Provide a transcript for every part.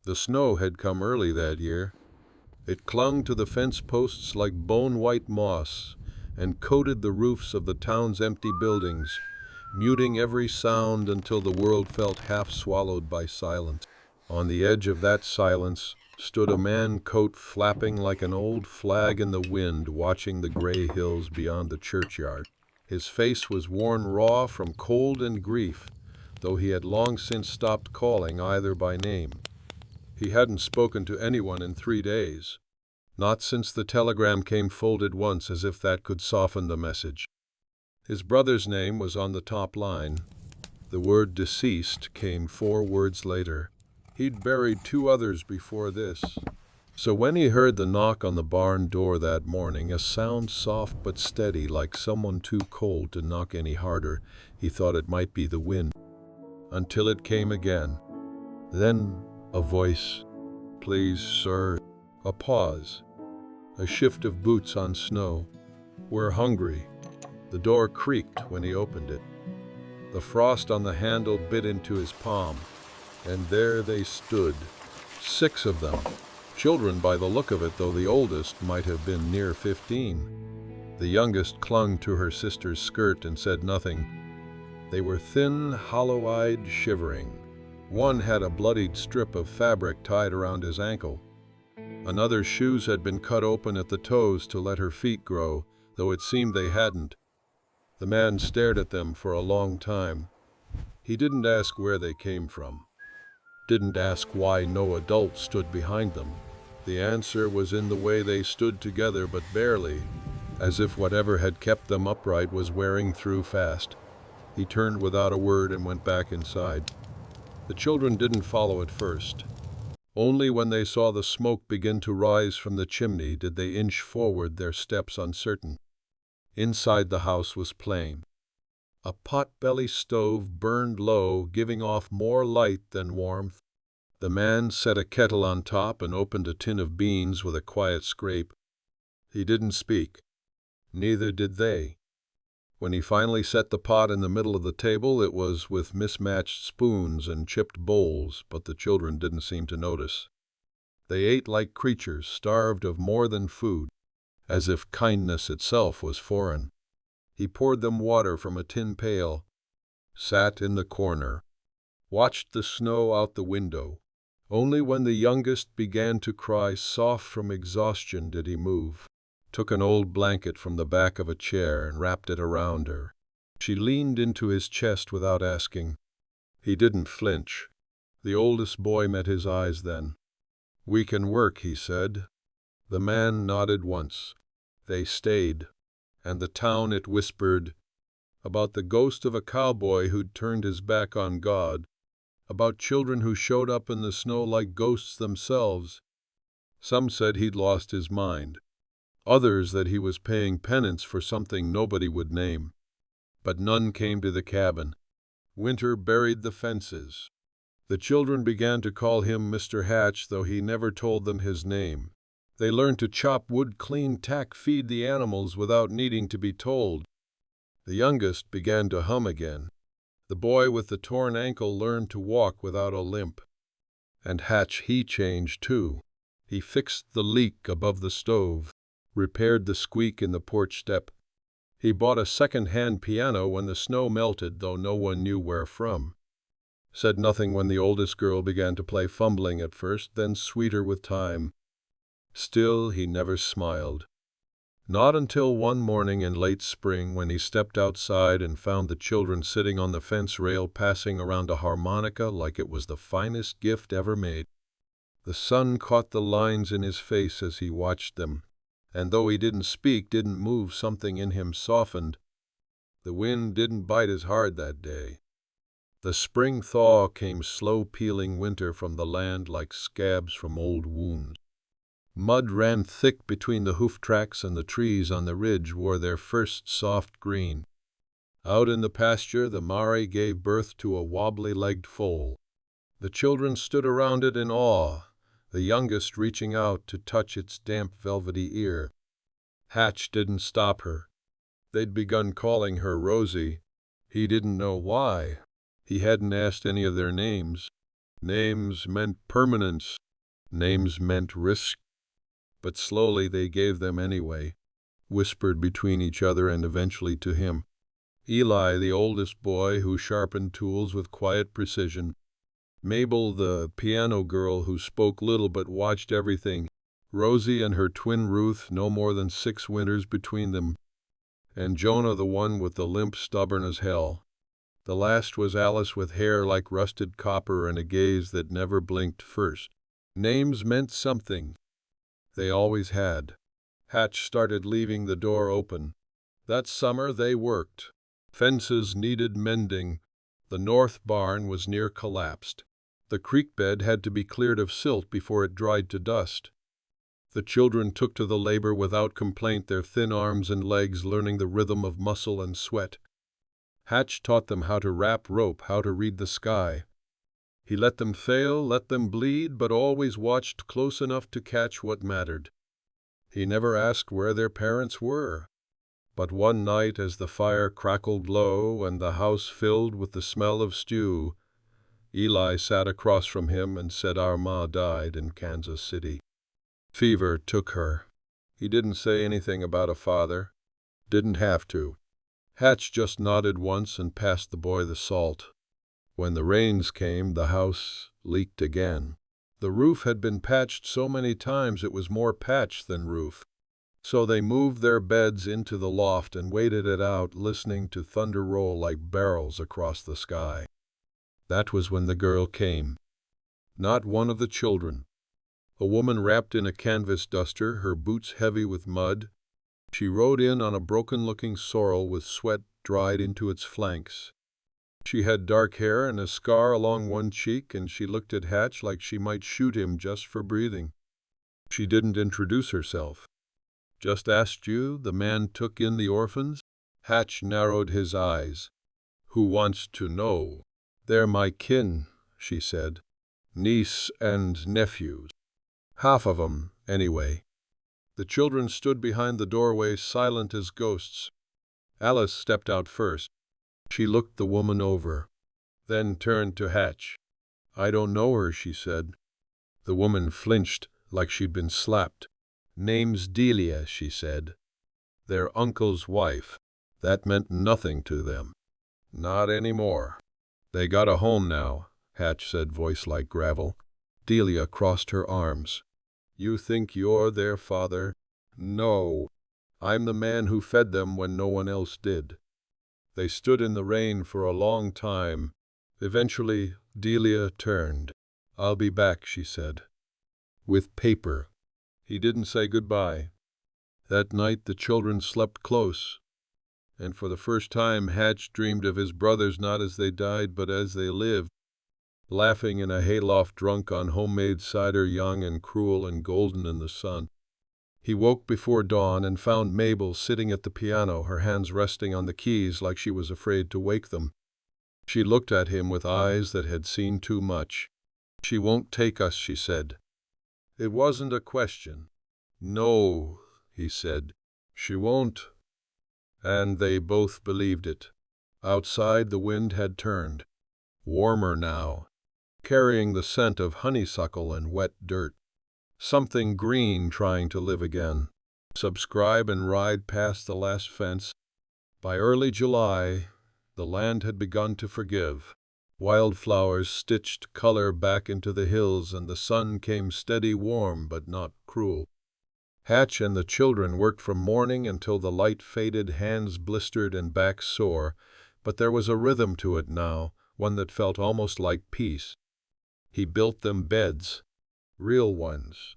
The snow had come early that year. It clung to the fence posts like bone-white moss and coated the roofs of the town's empty buildings, muting every sound until the world felt half swallowed by silence. On the edge of that silence stood a man, coat flapping like an old flag in the wind, watching the gray hills beyond the churchyard. His face was worn raw from cold and grief, though he had long since stopped calling either by name. He hadn't spoken to anyone in 3 days, not since the telegram came folded once as if that could soften the message. His brother's name was on the top line. The word deceased came 4 words later. He'd buried 2 others before this. So when he heard the knock on the barn door that morning, a sound soft but steady, like someone too cold to knock any harder, he thought it might be the wind. Until it came again. Then a voice. "Please, sir." A pause. A shift of boots on snow. "We're hungry." The door creaked when he opened it. The frost on the handle bit into his palm. And there they stood, 6 of them. Children by the look of it, though the oldest might have been near 15. The youngest clung to her sister's skirt and said nothing. They were thin, hollow-eyed, shivering. One had a bloodied strip of fabric tied around his ankle. Another's shoes had been cut open at the toes to let her feet grow, though it seemed they hadn't. The man stared at them for a long time. He didn't ask where they came from. Didn't ask why no adult stood behind them. The answer was in the way they stood together, but barely, as if whatever had kept them upright was wearing through fast. He turned without a word and went back inside. The children didn't follow at first. Only when they saw the smoke begin to rise from the chimney did they inch forward, their steps uncertain. Inside the house was plain. A pot-belly stove burned low, giving off more light than warmth. The man set a kettle on top and opened a tin of beans with a quiet scrape. He didn't speak. Neither did they. When he finally set the pot in the middle of the table, it was with mismatched spoons and chipped bowls, but the children didn't seem to notice. They ate like creatures starved of more than food, as if kindness itself was foreign. He poured them water from a tin pail, sat in the corner, watched the snow out the window. Only when the youngest began to cry soft from exhaustion did he move. Took an old blanket from the back of a chair and wrapped it around her. She leaned into his chest without asking. He didn't flinch. The oldest boy met his eyes then. "We can work," he said. The man nodded once. They stayed. And the town, it whispered, about the ghost of a cowboy who'd turned his back on God, about children who showed up in the snow like ghosts themselves. Some said he'd lost his mind. Others that he was paying penance for something nobody would name. But none came to the cabin. Winter buried the fences. The children began to call him Mr. Hatch, though he never told them his name. They learned to chop wood, clean tack, feed the animals without needing to be told. The youngest began to hum again. The boy with the torn ankle learned to walk without a limp. And Hatch, he changed too. He fixed the leak above the stove, repaired the squeak in the porch step. He bought a second-hand piano when the snow melted, though no one knew where from. Said nothing when the oldest girl began to play, fumbling at first, then sweeter with time. Still, he never smiled. Not until one morning in late spring, when he stepped outside and found the children sitting on the fence rail passing around a harmonica like it was the finest gift ever made. The sun caught the lines in his face as he watched them, and though he didn't speak, didn't move, something in him softened. The wind didn't bite as hard that day. The spring thaw came slow, peeling winter from the land like scabs from old wounds. Mud ran thick between the hoof tracks, and the trees on the ridge wore their first soft green. Out in the pasture, the mare gave birth to a wobbly-legged foal. The children stood around it in awe, the youngest reaching out to touch its damp, velvety ear. Hatch didn't stop her. They'd begun calling her Rosie. He didn't know why. He hadn't asked any of their names. Names meant permanence. Names meant risk. But slowly they gave them anyway, whispered between each other and eventually to him. Eli, the oldest boy who sharpened tools with quiet precision. Mabel, the piano girl who spoke little but watched everything. Rosie and her twin Ruth, no more than 6 winters between them. And Jonah, the one with the limp, stubborn as hell. The last was Alice, with hair like rusted copper and a gaze that never blinked first. Names meant something. They always had. Hatch started leaving the door open. That summer they worked. Fences needed mending. The north barn was near collapsed. The creek bed had to be cleared of silt before it dried to dust. The children took to the labor without complaint, their thin arms and legs learning the rhythm of muscle and sweat. Hatch taught them how to wrap rope, how to read the sky. He let them fail, let them bleed, but always watched close enough to catch what mattered. He never asked where their parents were. But one night, as the fire crackled low and the house filled with the smell of stew, Eli sat across from him and said, "Our ma died in Kansas City. Fever took her." He didn't say anything about a father. Didn't have to. Hatch just nodded once and passed the boy the salt. When the rains came, the house leaked again. The roof had been patched so many times it was more patch than roof. So they moved their beds into the loft and waited it out, listening to thunder roll like barrels across the sky. That was when the girl came. Not one of the children. A woman wrapped in a canvas duster, her boots heavy with mud. She rode in on a broken-looking sorrel with sweat dried into its flanks. She had dark hair and a scar along one cheek, and she looked at Hatch like she might shoot him just for breathing. She didn't introduce herself. "Just asked you," the man took in the orphans. Hatch narrowed his eyes. "Who wants to know?" "They're my kin," she said. "Niece and nephews. Half of 'em, anyway." The children stood behind the doorway, silent as ghosts. Alice stepped out first. She looked the woman over, then turned to Hatch. "I don't know her," she said. The woman flinched like she'd been slapped. "Name's Delia," she said. "Their uncle's wife." That meant nothing to them. Not anymore. "They got a home now," Hatch said, voice like gravel. Delia crossed her arms. "You think you're their father?" "No. I'm the man who fed them when no one else did." They stood in the rain for a long time. Eventually, Delia turned. "I'll be back," she said. "With paper." He didn't say goodbye. That night the children slept close. And for the first time Hatch dreamed of his brothers not as they died but as they lived, laughing in a hayloft, drunk on homemade cider, young and cruel and golden in the sun. He woke before dawn and found Mabel sitting at the piano, her hands resting on the keys like she was afraid to wake them. She looked at him with eyes that had seen too much. "She won't take us," she said. It wasn't a question. "No," he said, "she won't." And they both believed it. Outside the wind had turned. Warmer now, carrying the scent of honeysuckle and wet dirt. Something green trying to live again. Subscribe and ride past the last fence. By early July, the land had begun to forgive. Wildflowers stitched color back into the hills, and the sun came steady, warm but not cruel. Hatch and the children worked from morning until the light faded, hands blistered and backs sore, but there was a rhythm to it now, one that felt almost like peace. He built them beds. Real ones.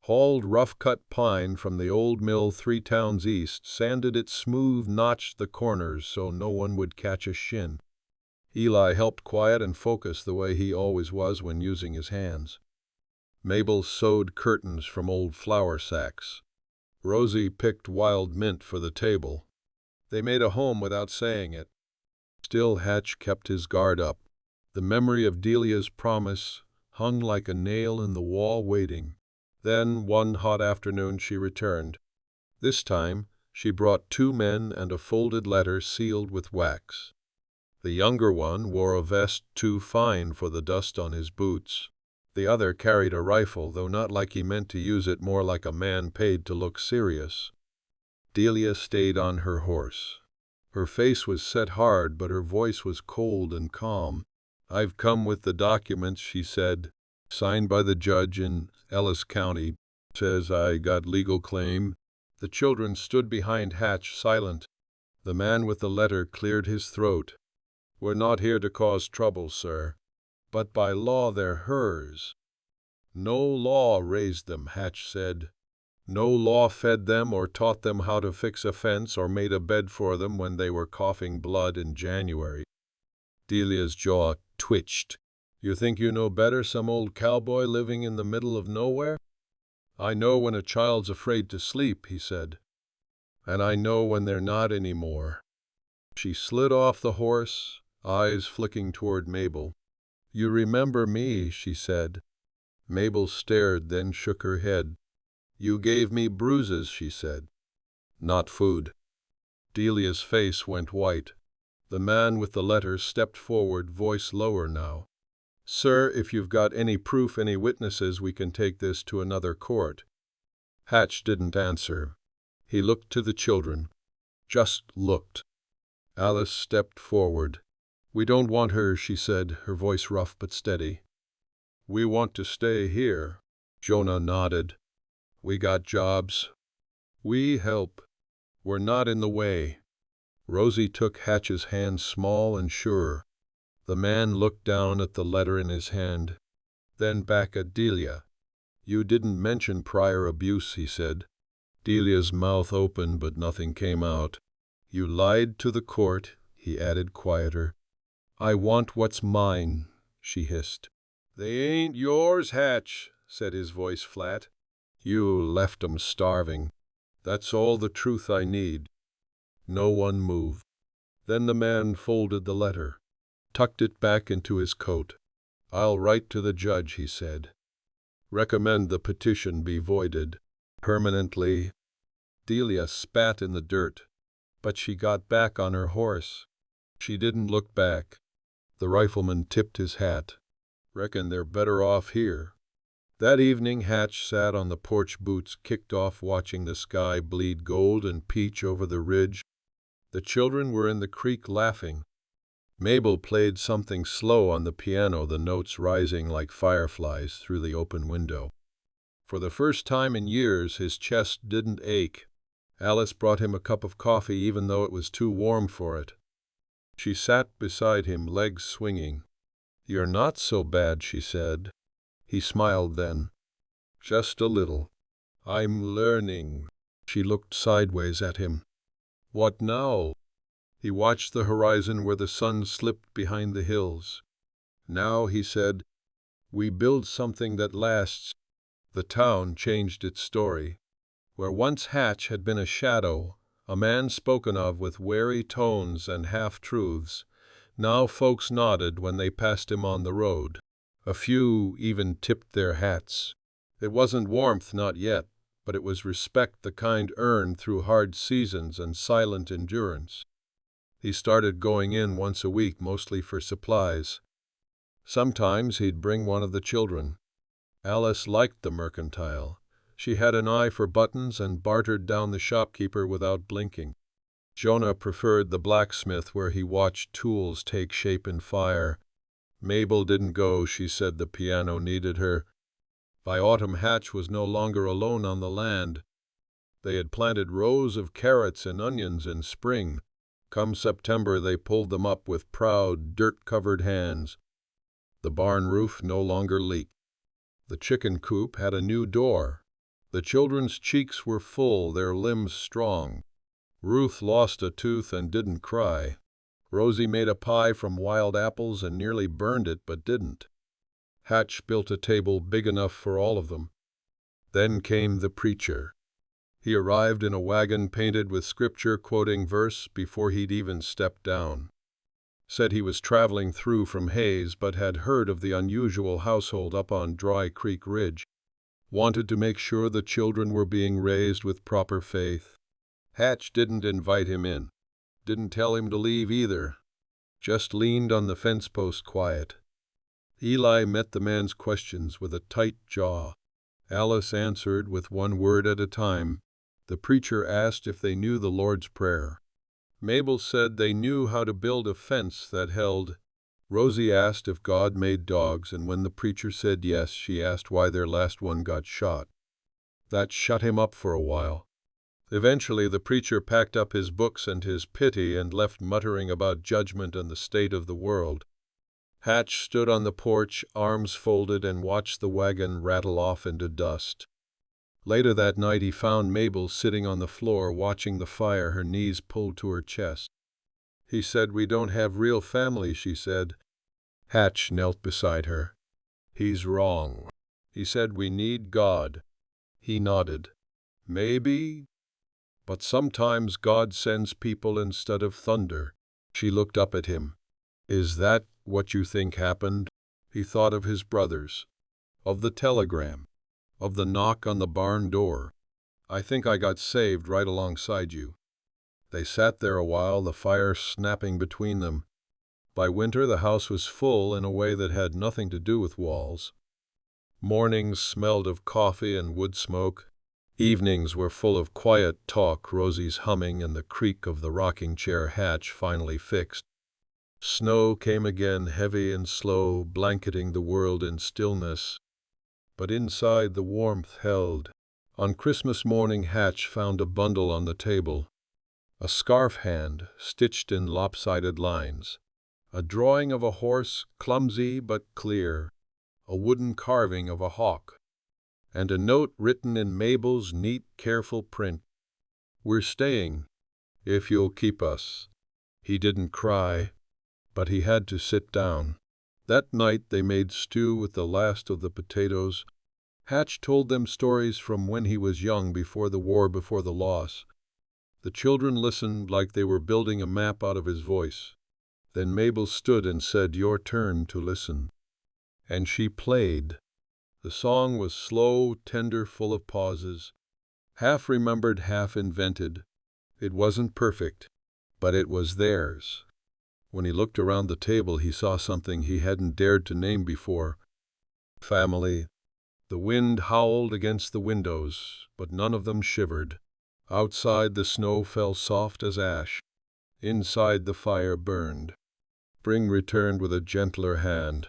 Hauled rough-cut pine from the old mill 3 towns east, sanded it smooth, notched the corners so no one would catch a shin. Eli helped quiet and focus the way he always was when using his hands. Mabel sewed curtains from old flour sacks. Rosie picked wild mint for the table. They made a home without saying it. Still Hatch kept his guard up. The memory of Delia's promise hung like a nail in the wall, waiting. Then, one hot afternoon, she returned. This time, she brought 2 men and a folded letter sealed with wax. The younger one wore a vest too fine for the dust on his boots. The other carried a rifle, though not like he meant to use it, more like a man paid to look serious. Delia stayed on her horse. Her face was set hard, but her voice was cold and calm. "I've come with the documents," she said, "signed by the judge in Ellis County. Says I got legal claim." The children stood behind Hatch, silent. The man with the letter cleared his throat. "We're not here to cause trouble, sir. But by law they're hers." "No law raised them," Hatch said. "No law fed them or taught them how to fix a fence or made a bed for them when they were coughing blood in January." Delia's jaw twitched. "You think you know better, some old cowboy living in the middle of nowhere?" "I know when a child's afraid to sleep," he said. "And I know when they're not anymore." She slid off the horse, eyes flicking toward Mabel. "You remember me," she said. Mabel stared, then shook her head. "You gave me bruises," she said. "Not food." Delia's face went white. The man with the letter stepped forward, voice lower now. "Sir, if you've got any proof, any witnesses, we can take this to another court." Hatch didn't answer. He looked to the children. Just looked. Alice stepped forward. "We don't want her," she said, her voice rough but steady. "We want to stay here." Jonah nodded. "We got jobs. We help. We're not in the way." Rosie took Hatch's hand, small and sure. The man looked down at the letter in his hand, then back at Delia. "You didn't mention prior abuse," he said. Delia's mouth opened, but nothing came out. "You lied to the court," he added, quieter. "I want what's mine," she hissed. "They ain't yours, Hatch," said his voice flat. "You left 'em starving. That's all the truth I need." No one moved. Then the man folded the letter, tucked it back into his coat. "I'll write to the judge," he said. "Recommend the petition be voided permanently." Delia spat in the dirt, but she got back on her horse. She didn't look back. The rifleman tipped his hat. "Reckon they're better off here." That evening Hatch sat on the porch, boots kicked off, watching the sky bleed gold and peach over the ridge. The children were in the creek laughing. Mabel played something slow on the piano, the notes rising like fireflies through the open window. For the first time in years, his chest didn't ache. Alice brought him a cup of coffee, even though it was too warm for it. She sat beside him, legs swinging. "You're not so bad," she said. He smiled then. "Just a little. I'm learning." She looked sideways at him. "What now?" He watched the horizon where the sun slipped behind the hills. "Now," he said, "we build something that lasts." The town changed its story. Where once Hatch had been a shadow, a man spoken of with wary tones and half-truths, now folks nodded when they passed him on the road. A few even tipped their hats. It wasn't warmth, not yet, but it was respect, the kind earned through hard seasons and silent endurance. He started going in once a week, mostly for supplies. Sometimes he'd bring one of the children. Alice liked the mercantile. She had an eye for buttons and bartered down the shopkeeper without blinking. Jonah preferred the blacksmith, where he watched tools take shape in fire. Mabel didn't go. She said the piano needed her. By autumn, Hatch was no longer alone on the land. They had planted rows of carrots and onions in spring. Come September, they pulled them up with proud, dirt-covered hands. The barn roof no longer leaked. The chicken coop had a new door. The children's cheeks were full, their limbs strong. Ruth lost a tooth and didn't cry. Rosie made a pie from wild apples and nearly burned it, but didn't. Hatch built a table big enough for all of them. Then came the preacher. He arrived in a wagon painted with scripture, quoting verse before he'd even stepped down. Said he was traveling through from Hayes, but had heard of the unusual household up on Dry Creek Ridge. Wanted to make sure the children were being raised with proper faith. Hatch didn't invite him in. Didn't tell him to leave either. just leaned on the fence post quiet. Eli met the man's questions with a tight jaw. Alice answered with one word at a time. The preacher asked if they knew the Lord's Prayer. Mabel said they knew how to build a fence that held. Rosie asked if God made dogs, and when the preacher said yes, she asked why their last one got shot. That shut him up for a while. Eventually, the preacher packed up his books and his pity and left muttering about judgment and the state of the world. Hatch stood on the porch, arms folded, and watched the wagon rattle off into dust. Later that night, he found Mabel sitting on the floor watching the fire, her knees pulled to her chest. He said, "We don't have real family," she said. Hatch knelt beside her. "He's wrong." He said, "We need God." He nodded. "Maybe. But sometimes God sends people instead of thunder." She looked up at him. "Is that what you think happened?" He thought of his brothers, of the telegram, of the knock on the barn door. "I think I got saved right alongside you." They sat there a while, the fire snapping between them. By winter, the house was full in a way that had nothing to do with walls. Mornings smelled of coffee and wood smoke. Evenings were full of quiet talk, Rosie's humming and the creak of the rocking chair Hatch finally fixed. Snow came again, heavy and slow, blanketing the world in stillness. But inside, the warmth held. On Christmas morning, Hatch found a bundle on the table. A scarf hand, stitched in lopsided lines. A drawing of a horse, clumsy but clear. A wooden carving of a hawk. And a note written in Mabel's neat, careful print. "We're staying, if you'll keep us." He didn't cry, but he had to sit down. That night they made stew with the last of the potatoes. Hatch told them stories from when he was young, before the war, before the loss. The children listened like they were building a map out of his voice. Then Mabel stood and said, "Your turn to listen." And she played. The song was slow, tender, full of pauses. Half remembered, half invented. It wasn't perfect, but it was theirs. When he looked around the table, he saw something he hadn't dared to name before. Family. The wind howled against the windows, but none of them shivered. Outside, the snow fell soft as ash. Inside, the fire burned. Spring returned with a gentler hand.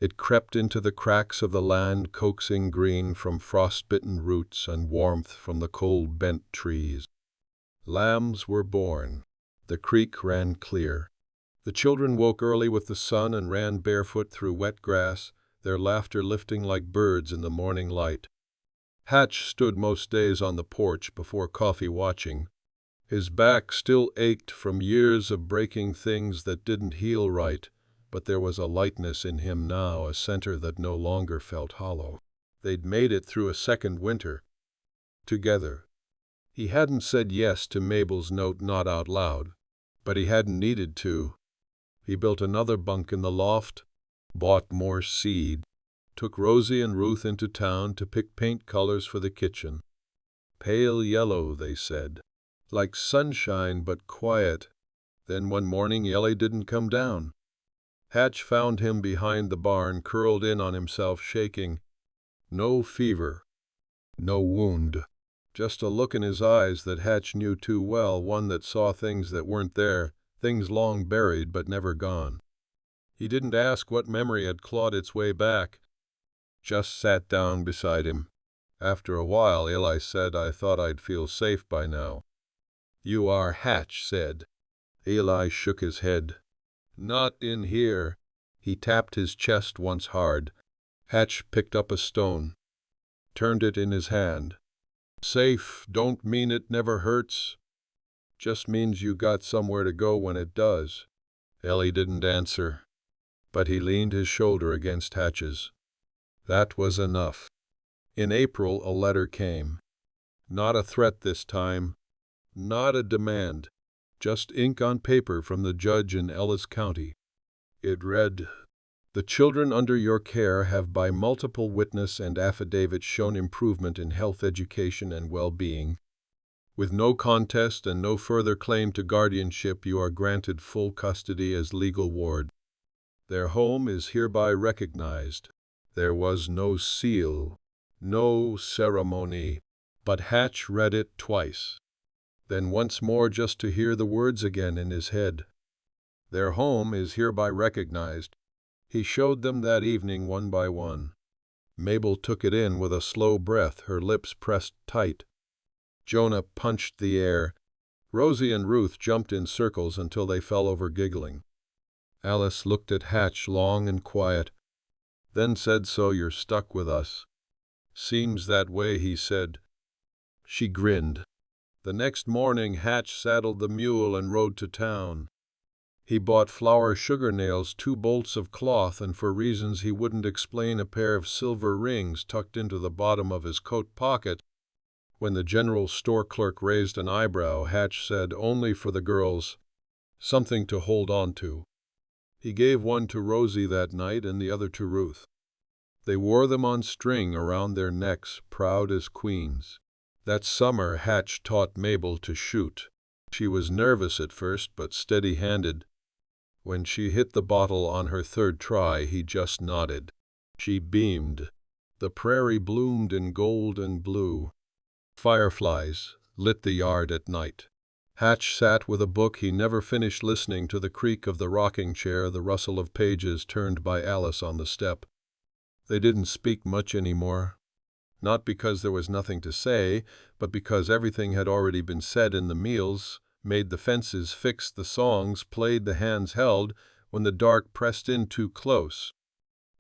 It crept into the cracks of the land, coaxing green from frost-bitten roots and warmth from the cold, bent trees. Lambs were born. The creek ran clear. The children woke early with the sun and ran barefoot through wet grass, their laughter lifting like birds in the morning light. Hatch stood most days on the porch before coffee watching. His back still ached from years of breaking things that didn't heal right, but there was a lightness in him now, a center that no longer felt hollow. They'd made it through a second winter. Together. He hadn't said yes to Mabel's note, not out loud, but he hadn't needed to. He built another bunk in the loft, bought more seed, took Rosie and Ruth into town to pick paint colors for the kitchen. Pale yellow, they said. Like sunshine, but quiet. Then one morning, Yelly didn't come down. Hatch found him behind the barn, curled in on himself, shaking. No fever. No wound. Just a look in his eyes that Hatch knew too well, one that saw things that weren't there, things long buried but never gone. He didn't ask what memory had clawed its way back. Just sat down beside him. After a while, Eli said, "I thought I'd feel safe by now." "You are," Hatch said. Eli shook his head. "Not in here." He tapped his chest once hard. Hatch picked up a stone, turned it in his hand. "Safe don't mean it never hurts. Just means you got somewhere to go when it does." Ellie didn't answer, but he leaned his shoulder against Hatch's. That was enough. In April, a letter came. Not a threat this time. Not a demand. Just ink on paper from the judge in Ellis County. It read, "The children under your care have by multiple witness and affidavit shown improvement in health, education, and well-being. With no contest and no further claim to guardianship, you are granted full custody as legal ward. Their home is hereby recognized. There was no seal, no ceremony, but Hatch read it twice, then once more just to hear the words again in his head. Their home is hereby recognized. He showed them that evening one by one. Mabel took it in with a slow breath, her lips pressed tight. Jonah punched the air. Rosie and Ruth jumped in circles until they fell over giggling. Alice looked at Hatch long and quiet, then said, "So you're stuck with us?" "Seems that way," he said. She grinned. The next morning Hatch saddled the mule and rode to town. He bought flour sugar nails, 2 bolts of cloth, and for reasons he wouldn't explain, a pair of silver rings tucked into the bottom of his coat pocket. When the general store clerk raised an eyebrow, Hatch said, "Only for the girls. Something to hold on to." He gave one to Rosie that night and the other to Ruth. They wore them on string around their necks, proud as queens. That summer Hatch taught Mabel to shoot. She was nervous at first, but steady-handed. When she hit the bottle on her 3rd try, he just nodded. She beamed. The prairie bloomed in gold and blue. Fireflies lit the yard at night. Hatch sat with a book. He never finished listening to the creak of the rocking chair, the rustle of pages turned by Alice on the step. They didn't speak much anymore. Not because there was nothing to say, but because everything had already been said in the meals, made the fences, fixed the songs, played the hands held when the dark pressed in too close.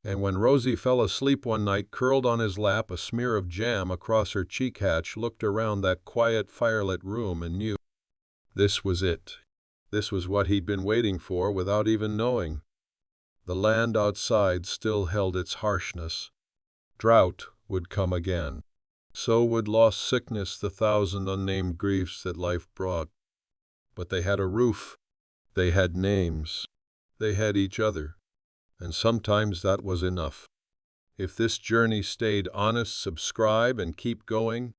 And when Rosie fell asleep one night, curled on his lap, a smear of jam across her cheek, Hatch looked around that quiet, firelit room and knew. This was it. This was what he'd been waiting for without even knowing. The land outside still held its harshness. Drought would come again. So would loss, sickness, the 1,000 unnamed griefs that life brought. But they had a roof. They had names. They had each other. And sometimes that was enough. If this journey stayed honest, subscribe and keep going.